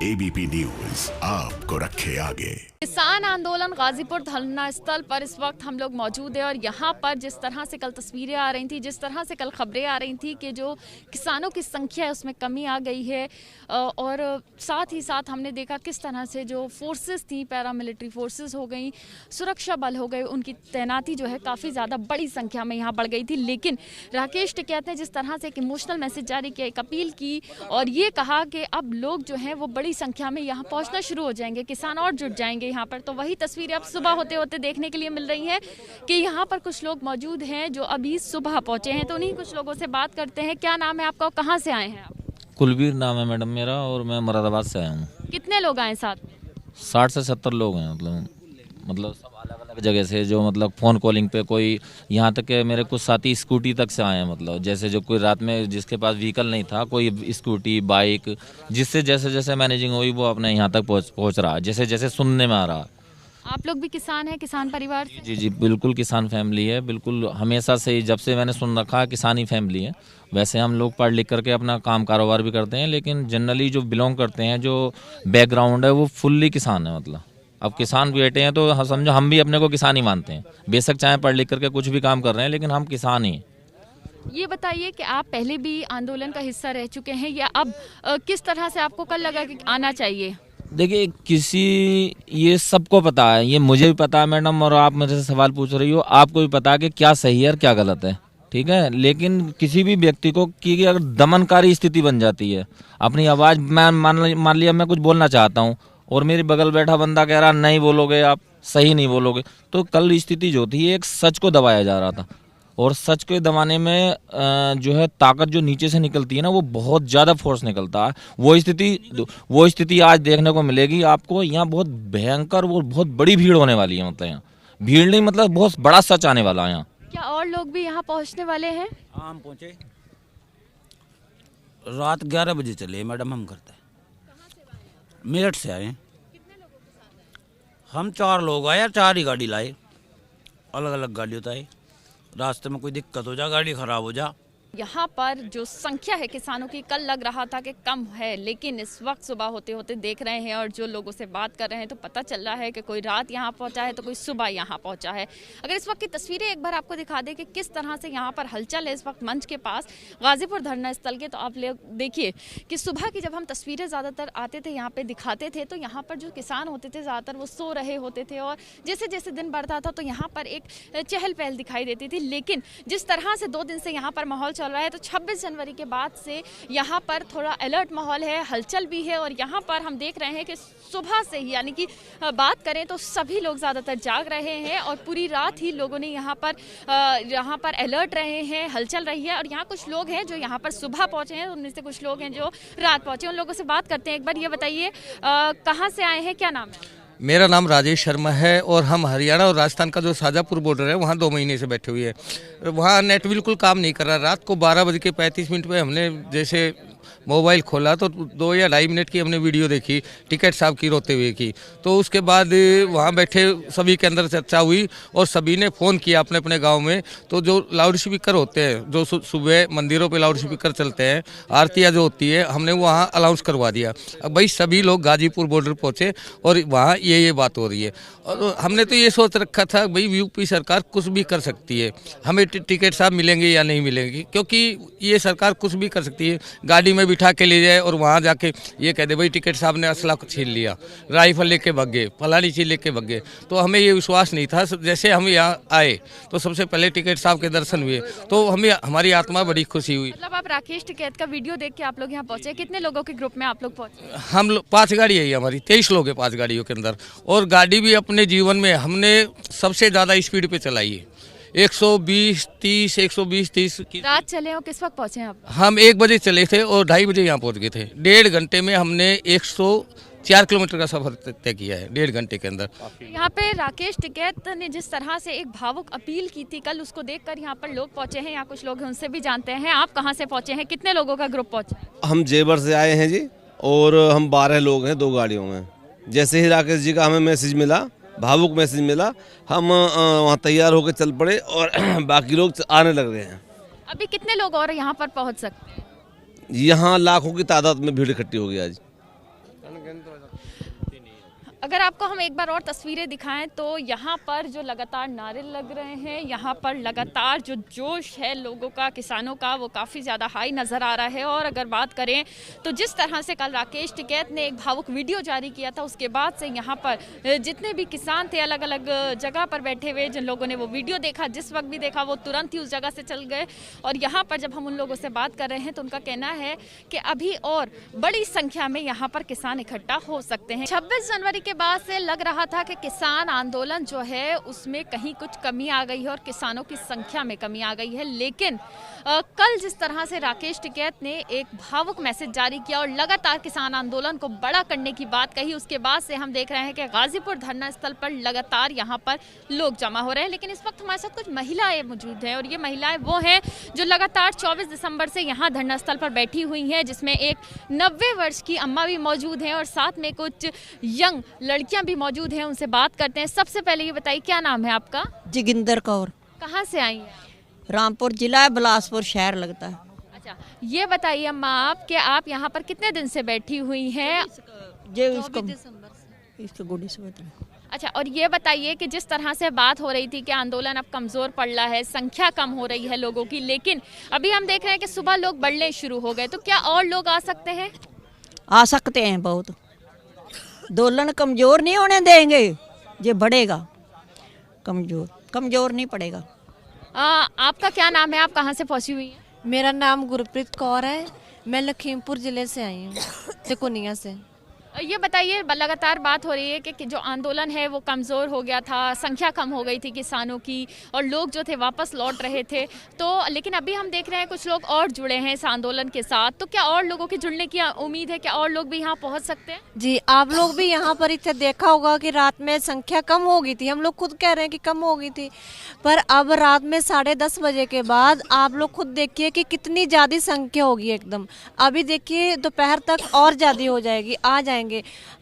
ABP news आपको रखे आगे। किसान आंदोलन गाजीपुर धरना स्थल पर इस वक्त हम लोग मौजूद हैं और यहाँ पर जिस तरह से कल तस्वीरें आ रही थी, जिस तरह से कल खबरें आ रही थी कि जो किसानों की संख्या है उसमें कमी आ गई है और साथ ही साथ हमने देखा किस तरह से जो फोर्सेस थी, पैरामिलिट्री फोर्सेस हो गई, सुरक्षा बल हो गए, उनकी तैनाती जो है काफ़ी ज़्यादा बड़ी संख्या में यहाँ बढ़ गई थी। लेकिन राकेश टिकैत ने जिस तरह से एक इमोशनल मैसेज जारी किया, एक अपील की और ये कहा कि अब लोग जो हैं वो बड़ी संख्या में यहाँ पहुँचना शुरू हो जाएंगे, किसान और जुट जाएंगे यहाँ पर। तो वही तस्वीरें अब सुबह होते होते देखने के लिए मिल रही हैं कि यहाँ पर कुछ लोग मौजूद हैं जो अभी सुबह पहुंचे हैं। तो उन्हीं कुछ लोगों से बात करते हैं। क्या नाम है आपका और कहाँ से आए हैं आप? कुलबीर नाम है मैडम मेरा और मैं मुरादाबाद से आया हूँ। कितने लोग आए साथ में? 60 से 70 लोग हैं। मतलब सब अलग अलग जगह से, जो मतलब फ़ोन कॉलिंग पे, कोई यहाँ तक के मेरे कुछ साथी स्कूटी तक से आए हैं। मतलब जैसे जो कोई रात में जिसके पास व्हीकल नहीं था, कोई स्कूटी बाइक, जिससे जैसे जैसे मैनेजिंग हुई वो अपने यहाँ तक पहुँच रहा, जैसे जैसे सुनने में आ रहा। आप लोग भी किसान हैं, किसान परिवार से? जी जी बिल्कुल किसान फैमिली है, बिल्कुल हमेशा से ही, जब से मैंने सुन रखा किसानी फैमिली है। वैसे हम लोग पढ़ लिख करके अपना काम कारोबार भी करते हैं, लेकिन जनरली जो बिलोंग करते हैं, जो बैकग्राउंड है वो फुल्ली किसान है। मतलब अब किसान बेटे हैं तो समझो हम भी अपने को किसान ही मानते हैं। बेशक चाहे पढ़ लिख करके कुछ भी काम कर रहे हैं, लेकिन हम किसान ही। ये बताइए कि आप पहले भी आंदोलन का हिस्सा रह चुके हैं या अब किस तरह से आपको कल लगा कि आना चाहिए? देखिए, ये सबको पता है, ये मुझे भी पता है मैडम, और आप मुझे सवाल पूछ रही हो, आपको भी पता है कि क्या सही है और क्या गलत है, ठीक है। लेकिन किसी भी व्यक्ति को कि अगर दमनकारी स्थिति बन जाती है, अपनी आवाज़ मैं मान लिया मैं कुछ बोलना चाहता हूँ और मेरे बगल बैठा बंदा कह रहा नहीं बोलोगे, आप सही नहीं बोलोगे, तो कल स्थिति जो थी एक सच को दबाया जा रहा था। और सच के दबाने में जो है ताकत जो नीचे से निकलती है ना, वो बहुत ज़्यादा फोर्स निकलता है। वो स्थिति आज देखने को मिलेगी आपको। यहाँ बहुत भयंकर, वो बहुत बड़ी भीड़ होने वाली है। मतलब यहाँ भीड़ नहीं, मतलब बहुत बड़ा सच आने वाला है यहाँ। क्या और लोग भी यहाँ पहुँचने वाले हैं? हाँ, हम पहुँचे रात 11 बजे चले मैडम। हम करते हैं मेरठ से आए। हम 4 लोग आए, 4 ही गाड़ी लाए, अलग अलग गाड़ी होता है। रास्ते में कोई दिक्कत हो जा, गाड़ी खराब हो जा। यहाँ पर जो संख्या है किसानों की, कल लग रहा था कि कम है, लेकिन इस वक्त सुबह होते होते देख रहे हैं और जो लोगों से बात कर रहे हैं तो पता चल रहा है कि कोई रात यहाँ पहुँचा है तो कोई सुबह यहाँ पहुँचा है। अगर इस वक्त की तस्वीरें एक बार आपको दिखा दें कि किस तरह से यहाँ पर हलचल है इस वक्त मंच के पास गाजीपुर धरना स्थल के, तो आप लोग देखिए कि सुबह की जब हम तस्वीरें ज़्यादातर आते थे यहाँ पर दिखाते थे तो यहाँ पर जो किसान होते थे ज़्यादातर वो सो रहे होते थे और जैसे जैसे दिन बढ़ता था तो यहाँ पर एक चहल पहल दिखाई देती थी। लेकिन जिस तरह से 2 दिन से यहाँ पर माहौल चल रहा है तो 26 जनवरी के बाद से यहाँ पर थोड़ा अलर्ट माहौल है, हलचल भी है। और यहाँ पर हम देख रहे हैं कि सुबह से ही, यानी कि बात करें तो सभी लोग ज़्यादातर जाग रहे हैं और पूरी रात ही लोगों ने यहाँ पर अलर्ट रहे हैं, हलचल रही है। और यहाँ कुछ लोग हैं जो यहाँ पर सुबह पहुँचे हैं, उनमें से कुछ लोग हैं जो रात पहुँचे। उन लोगों से बात करते हैं। एक बार ये बताइए कहाँ से आए हैं, क्या नाम है? मेरा नाम राजेश शर्मा है और हम हरियाणा और राजस्थान का जो शाजापुर बॉर्डर है वहाँ 2 महीने से बैठे हुए हैं। वहाँ नेट बिल्कुल काम नहीं कर रहा। रात को 12:35 पे हमने जैसे मोबाइल खोला तो 2 या 2.5 मिनट की हमने वीडियो देखी टिकैत साहब की रोते हुए की। तो उसके बाद वहाँ बैठे सभी के अंदर चर्चा हुई और सभी ने फ़ोन किया अपने अपने गांव में। तो जो लाउड स्पीकर होते हैं, जो सुबह मंदिरों पे लाउड स्पीकर चलते हैं, आरतियाँ जो होती है, हमने वहाँ अनाउंस करवा दिया। अब भाई सभी लोग गाजीपुर बॉर्डर पहुँचे और वहाँ ये बात हो रही है। और हमने तो ये सोच रखा था भाई यूपी सरकार कुछ भी कर सकती है, हमें टिकैत साहब मिलेंगे या नहीं मिलेंगे, क्योंकि ये सरकार कुछ भी कर सकती है। गाड़ी में बिठा के ले जाए और वहाँ जाके ये कह दे भाई टिकैत साहब ने असला छीन लिया, राइफल लेके भाग गए, फलानी चीज लेके भाग गए। तो हमें ये विश्वास नहीं था। जैसे हम यहाँ आए तो सबसे पहले टिकैत साहब के दर्शन हुए तो हमें हमारी आत्मा बड़ी खुशी हुई। मतलब आप राकेश टिकैत का वीडियो देख के आप लोग यहाँ पहुँचे, कितने लोगों के ग्रुप में आप लोग पहुँचे? हम लोग 5 गाड़ी है हमारी, 23 लोग हैं 5 गाड़ियों के अंदर। और गाड़ी भी अपने जीवन में हमने सबसे ज़्यादा स्पीड पे चलाई है, 120-30 की। रात चले और किस वक्त पहुँचे आप? हम 1 बजे चले थे और 2:30 बजे यहाँ पहुँच गए थे। 1.5 घंटे में हमने 104 किलोमीटर का सफर तय किया है 1.5 घंटे के अंदर। यहाँ पे राकेश टिकैत ने जिस तरह से एक भावुक अपील की थी कल, उसको देखकर यहाँ पर लोग पहुँचे हैं। यहाँ कुछ लोग हैं, उनसे भी जानते हैं। आप कहाँ से पहुँचे हैं, कितने लोगों का ग्रुप पहुँचा? हम जेवर से आए हैं जी और हम 12 लोग हैं 2 गाड़ियों में। जैसे ही राकेश जी का हमें मैसेज मिला, भावुक मैसेज मिला, हम वहाँ तैयार होकर चल पड़े और बाकी लोग आने लग रहे हैं। अभी कितने लोग और यहाँ पर पहुँच सकते हैं? यहाँ लाखों की तादाद में भीड़ इकट्ठी हो गई आज। अगर आपको हम एक बार और तस्वीरें दिखाएं तो यहाँ पर जो लगातार नारे लग रहे हैं, यहाँ पर लगातार जो जोश है लोगों का, किसानों का, वो काफ़ी ज़्यादा हाई नज़र आ रहा है। और अगर बात करें तो जिस तरह से कल राकेश टिकैत ने एक भावुक वीडियो जारी किया था, उसके बाद से यहाँ पर जितने भी किसान थे अलग अलग जगह पर बैठे हुए, जिन लोगों ने वो वीडियो देखा, जिस वक्त भी देखा, वो तुरंत ही उस जगह से चल गए। और यहाँ पर जब हम उन लोगों से बात कर रहे हैं तो उनका कहना है कि अभी और बड़ी संख्या में यहाँ पर किसान इकट्ठा हो सकते हैं। 26 जनवरी के बाद से लग रहा था कि किसान आंदोलन जो है उसमें कहीं कुछ कमी आ गई है और किसानों की संख्या में कमी आ गई है, लेकिन कल जिस तरह से राकेश टिकैत ने एक भावुक मैसेज जारी किया और लगातार किसान आंदोलन को बड़ा करने की बात कही, उसके बाद से हम देख रहे हैं कि गाजीपुर धरना स्थल पर लगातार यहाँ पर लोग जमा हो रहे हैं। लेकिन इस वक्त हमारे साथ कुछ महिलाएं मौजूद हैं और ये महिलाएं वो हैं जो लगातार 24 दिसंबर से यहाँ धरना स्थल पर बैठी हुई हैं, जिसमें एक 90 वर्ष की अम्मा भी मौजूद हैं और साथ में कुछ यंग लड़कियां भी मौजूद हैं। उनसे बात करते हैं। सबसे पहले ये बताइए, क्या नाम है आपका? जोगिंदर कौर। कहाँ से आई हैं? रामपुर जिला है, बिलासपुर शहर लगता है। अच्छा, ये बताइए अम्मा आप कि आप यहाँ पर कितने दिन से बैठी हुई हैं? जे इसको गुड़ी से बता। अच्छा, और ये बताइए कि जिस तरह से बात हो रही थी कि आंदोलन अब कमज़ोर पड़ रहा है, संख्या कम हो रही है लोगों की, लेकिन अभी हम देख रहे हैं कि सुबह लोग बढ़ने शुरू हो गए, तो क्या और लोग आ सकते हैं? आ सकते हैं बहुत। दोलन कमजोर नहीं होने देंगे, ये बढ़ेगा। कमजोर नहीं पड़ेगा। आपका क्या नाम है? आप कहाँ से पहुँची हुई हैं? मेरा नाम गुरप्रीत कौर है। मैं लखीमपुर ज़िले से आई हूँ, तिकोनिया से। ये बताइए, लगातार बात हो रही है कि जो आंदोलन है वो कमज़ोर हो गया था, संख्या कम हो गई थी किसानों की और लोग जो थे वापस लौट रहे थे, तो लेकिन अभी हम देख रहे हैं कुछ लोग और जुड़े हैं इस आंदोलन के साथ, तो क्या और लोगों के जुड़ने की उम्मीद है? क्या और लोग भी यहाँ पहुँच सकते हैं? जी, आप लोग भी यहाँ पर इतना देखा होगा कि रात में संख्या कम हो गई थी। हम लोग खुद कह रहे हैं कि कम हो गई थी, पर अब रात में 10:30 बजे के बाद आप लोग खुद देखिए कि कितनी ज़्यादा संख्या होगी एकदम। अभी देखिए दोपहर तक और ज़्यादा हो जाएगी, आ जाएंगे।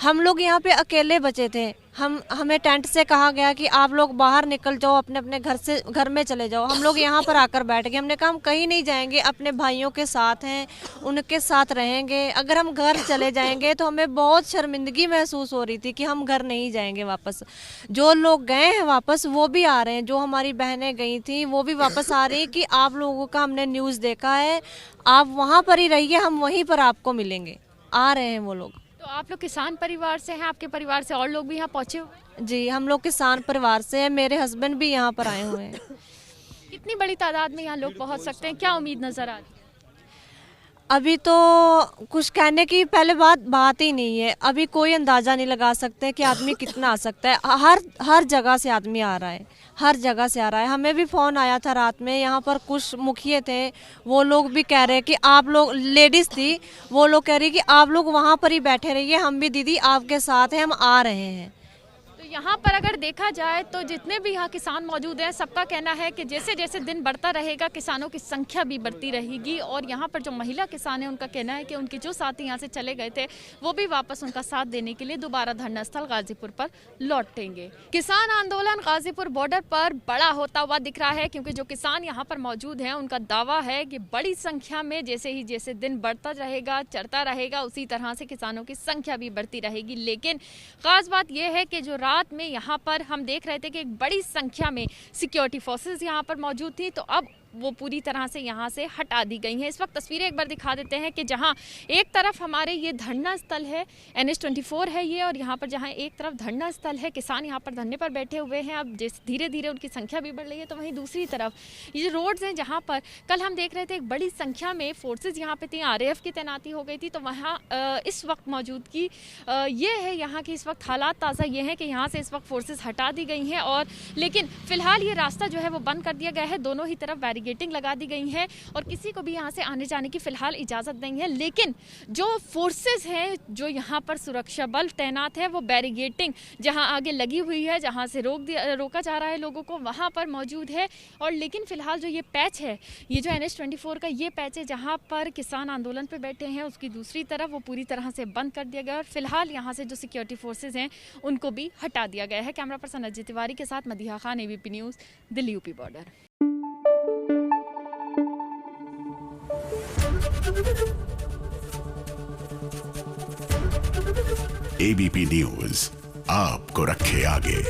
हम लोग यहाँ पे अकेले बचे थे। हमें टेंट से कहा गया कि आप लोग बाहर निकल जाओ, अपने अपने घर में चले जाओ। हम लोग यहाँ पर आकर बैठ गए। हमने कहा हम कहीं नहीं जाएंगे, अपने भाइयों के साथ हैं, उनके साथ रहेंगे। अगर हम घर चले जाएंगे तो हमें बहुत शर्मिंदगी महसूस हो रही थी कि हम घर नहीं जाएंगे वापस। जो लोग गए हैं वापस वो भी आ रहे हैं, जो हमारी बहनें गई थी वो भी वापस आ रही कि आप लोगों का हमने न्यूज़ देखा है, आप वहाँ पर ही रहिए, हम वहीं पर आपको मिलेंगे। आ रहे हैं वो लोग। तो आप लोग किसान परिवार से हैं, आपके परिवार से और लोग भी यहाँ पहुँचे हुए हैं? जी, हम लोग किसान परिवार से हैं। मेरे हस्बैंड भी यहाँ पर आए हुए हैं। कितनी बड़ी तादाद में यहाँ लोग पहुँच सकते हैं? क्या उम्मीद नज़र आ रही है? अभी तो कुछ कहने की पहले बात ही नहीं है। अभी कोई अंदाज़ा नहीं लगा सकते कि आदमी कितना आ सकता है। हर जगह से आदमी आ रहा है, हर जगह से आ रहा है। हमें भी फ़ोन आया था रात में, यहाँ पर कुछ मुखिए थे, वो लोग भी कह रहे कि आप लोग, लेडीज़ थी, वो लोग कह रही कि आप लोग वहाँ पर ही बैठे रहिए, हम भी दीदी आपके साथ हैं, हम आ रहे हैं। तो यहाँ पर अगर देखा जाए तो जितने भी यहाँ किसान मौजूद हैं, सबका कहना है कि जैसे जैसे दिन बढ़ता रहेगा किसानों की संख्या भी बढ़ती रहेगी। और यहाँ पर जो महिला किसान हैं उनका कहना है कि उनके जो साथी यहाँ से चले गए थे वो भी वापस उनका साथ देने के लिए दोबारा धरना स्थल गाजीपुर पर लौटेंगे। किसान आंदोलन गाजीपुर बॉर्डर पर बड़ा होता हुआ दिख रहा है, क्योंकि जो किसान यहाँ पर मौजूद हैं उनका दावा है कि बड़ी संख्या में जैसे दिन बढ़ता रहेगा, चढ़ता रहेगा, उसी तरह से किसानों की संख्या भी बढ़ती रहेगी। लेकिन खास बात यह है कि जो रात में यहाँ पर हम देख रहे थे कि एक बड़ी संख्या में सिक्योरिटी फोर्सेस यहाँ पर मौजूद थी, तो अब वो पूरी तरह से यहाँ से हटा दी गई हैं। इस वक्त तस्वीरें एक बार दिखा देते हैं कि जहाँ एक तरफ हमारे ये धरना स्थल है, NH-24 है ये, और यहाँ पर जहाँ एक तरफ धरना स्थल है, किसान यहाँ पर धरने पर बैठे हुए हैं। अब जैसे धीरे धीरे उनकी संख्या भी बढ़ रही है, तो वहीं दूसरी तरफ ये जो रोड्स हैं जहाँ पर कल हम देख रहे थे एक बड़ी संख्या में फोर्सेज यहाँ पे थी, RAF की तैनाती हो गई थी, तो वहाँ इस वक्त मौजूदगी ये है। यहाँ की इस वक्त हालात ताज़ा ये हैं कि यहाँ से इस वक्त फोर्सेज हटा दी गई हैं, और लेकिन फ़िलहाल ये रास्ता जो है वो बंद कर दिया गया है। दोनों ही तरफ बैरिकेडिंग लगा दी गई है और किसी को भी यहाँ से आने जाने की फ़िलहाल इजाज़त नहीं है। लेकिन जो फोर्सेस हैं, जो यहाँ पर सुरक्षा बल तैनात है, वो बैरिकेडिंग जहाँ आगे लगी हुई है, जहाँ से रोका जा रहा है लोगों को, वहाँ पर मौजूद है। और लेकिन फ़िलहाल जो ये पैच है, ये जो NH-24 का ये पैच है जहाँ पर किसान आंदोलन पर बैठे हैं, उसकी दूसरी तरफ वो पूरी तरह से बंद कर दिया गया और फ़िलहाल यहाँ से जो सिक्योरिटी फोर्सेज हैं उनको भी हटा दिया गया है। कैमरा पर्सन अजय तिवारी के साथ Madiha Khan, ABP news, Delhi UP border. ABP News, आपको रखे आगे।